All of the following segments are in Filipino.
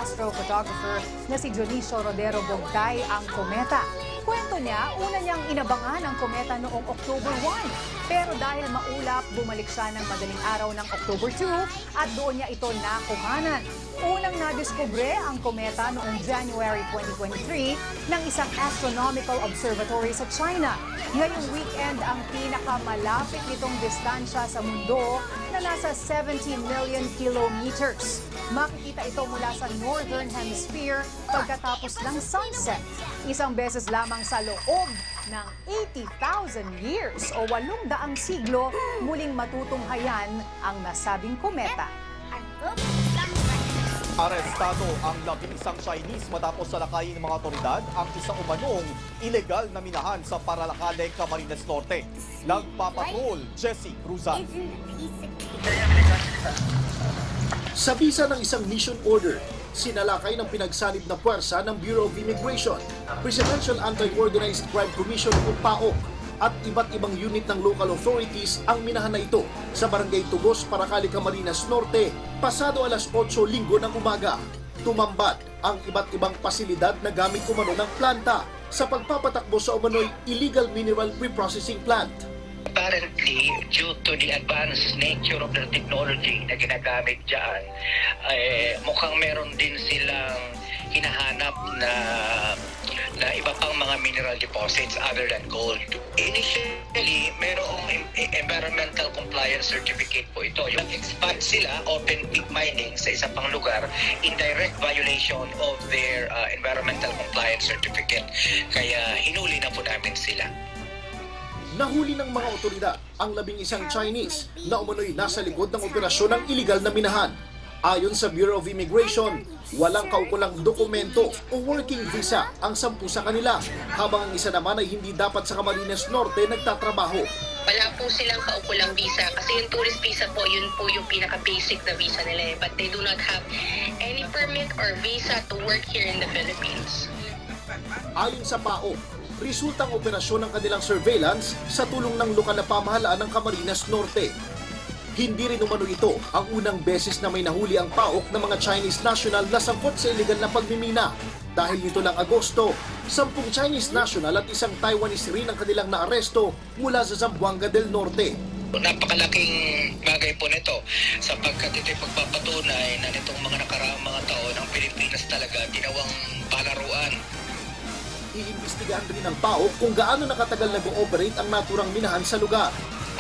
astrophotographer na si Dionisio Rodero Bogtay ang kometa. Kwento niya, una niyang inabangan ang kometa noong October 1. Pero dahil maulap, bumalik siya ng madaling araw ng October 2 at doon niya ito nakuhanan. Unang nadiskubre ang kometa noong January 2023 ng isang astronomical observatory sa China. Ngayong weekend ang pinakamalapit nitong distansya sa mundo na nasa 70 million kilometers. Makikita ito mula sa Northern Hemisphere pagkatapos ng sunset. Isang beses lamang sa loob ng 80,000 years o 800 siglo muling matutunghayan ang nasabing kometa. Arestado ang 11 Chinese matapos salakayin ng mga otoridad ang isang umanong ilegal na minahan sa Paralacale, Camarines Norte. Nagpapatrol, Jessie Cruzan. Sa bisa ng isang mission order, sinalakay ng pinagsanib na puwersa ng Bureau of Immigration, Presidential Anti-Organized Crime Commission o PAOK at iba't ibang unit ng local authorities ang minahan na ito sa Barangay Tugos, Paracali, Camarines Norte, pasado alas 8 linggo ng umaga. Tumambad ang iba't ibang pasilidad na gamit umano ng planta sa pagpapatakbo sa umano'y illegal mineral reprocessing plant. Apparently, due to the advanced nature of the technology na ginagamit dyan, mukhang meron din silang hinahanap na iba pang mga mineral deposits other than gold. Initially, merong environmental compliance certificate po ito. Yung expand sila, open pit mining sa isa pang lugar in direct violation of their environmental compliance certificate. Kaya hinuli na po namin sila. Nahuli ng mga otoridad ang 11 Chinese na umano'y nasa likod ng operasyon ng iligal na minahan. Ayon sa Bureau of Immigration, walang kaukulang dokumento o working visa ang 10 sa kanila, habang ang isa naman ay hindi dapat sa Camarines Norte nagtatrabaho. Wala po silang kaukulang visa kasi yung tourist visa po, yun po yung pinaka-basic na visa nila. But they do not have any permit or visa to work here in the Philippines. Ayon sa PAO, resultang operasyon ng kanilang surveillance sa tulong ng lokal na pamahalaan ng Camarines Norte. Hindi rin umano ito ang unang beses na may nahuli ang PAOK ng mga Chinese national na sangkot sa iligal na pagmimina. Dahil nito lang Agosto, 10 Chinese national at isang Taiwanese rin ang kanilang naaresto mula sa Zamboanga del Norte. Napakalaking bagay po nito sapagkat ito'y pagpapatunay na nitong mga nakaraang mga taon ang Pilipinas talaga ginawang palaruan. Iimbestigahan rin ng PAOK kung gaano nakatagal nag-ooperate ang naturang minahan sa lugar.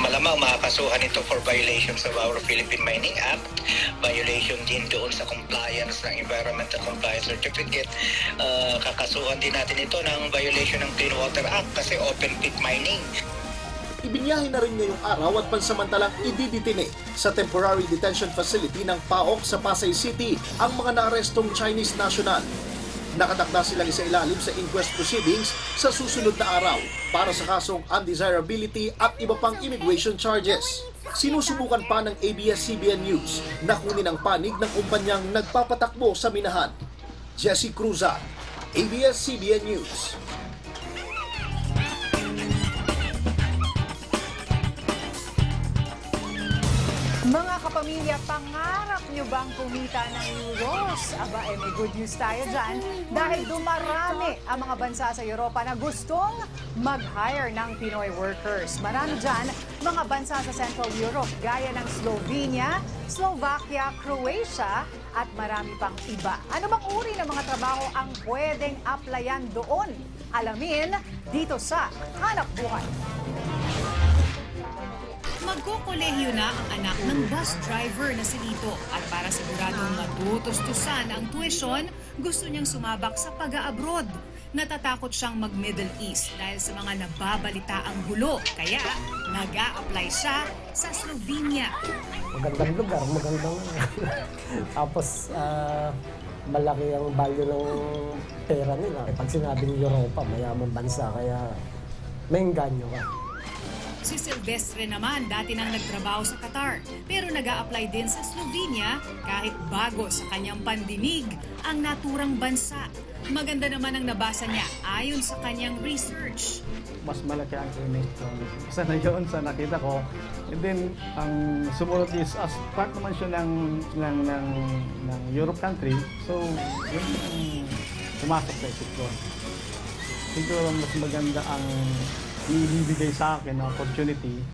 Malamang makakasuhan ito for violations of our Philippine Mining Act, violation din doon sa compliance ng Environmental Compliance Certificate. Kakasuhan din natin ito ng violation ng Clean Water Act kasi open pit mining. Ibinyahe na rin ngayong araw at pansamantalang ididitine sa temporary detention facility ng PAOK sa Pasay City ang mga naarestong Chinese national. Nakatakda silang isailalim sa inquest proceedings sa susunod na araw para sa kasong undesirability at iba pang immigration charges. Sinusubukan pa ng ABS-CBN News na kunin ang panig ng kumpanyang nagpapatakbo sa minahan. Jessie Cruzan, ABS-CBN News. Mga kapamilya, pangarap nyo bang kumita ng euros? Aba, may good news tayo dyan dahil dumarami ang mga bansa sa Europa na gustong mag-hire ng Pinoy workers. Marami dyan mga bansa sa Central Europe gaya ng Slovenia, Slovakia, Croatia at marami pang iba. Ano bang uri ng mga trabaho ang pwedeng applyan doon? Alamin dito sa Hanap Buhay. Magkokolehiyo na ang anak ng bus driver na si Lito at para siguradong matutustusan ang tuition, gusto niyang sumabak sa pag-a-abroad. Natatakot siyang mag-Middle East dahil sa mga nababalita ang gulo, kaya nag-a-apply siya sa Slovenia. Magandang lugar, magandang tapos malaki ang value ng pera nila. Pag sinabing Europa, mayamang bansa, kaya may engganyo ka. Si Silvestre naman dati nang nagtrabaho sa Qatar pero nag-a-apply din sa Slovenia kahit bago sa kanyang pandinig ang naturang bansa. Maganda naman ang nabasa niya ayon sa kanyang research. Mas malaki ang emission. Isa na yun sa nakita ko. And then, ang sumunod is, as part naman siya ng Europe country, so, yun ang pumasok sa isip ko. Siguro mas maganda ang ibibigay sa akin na opportunity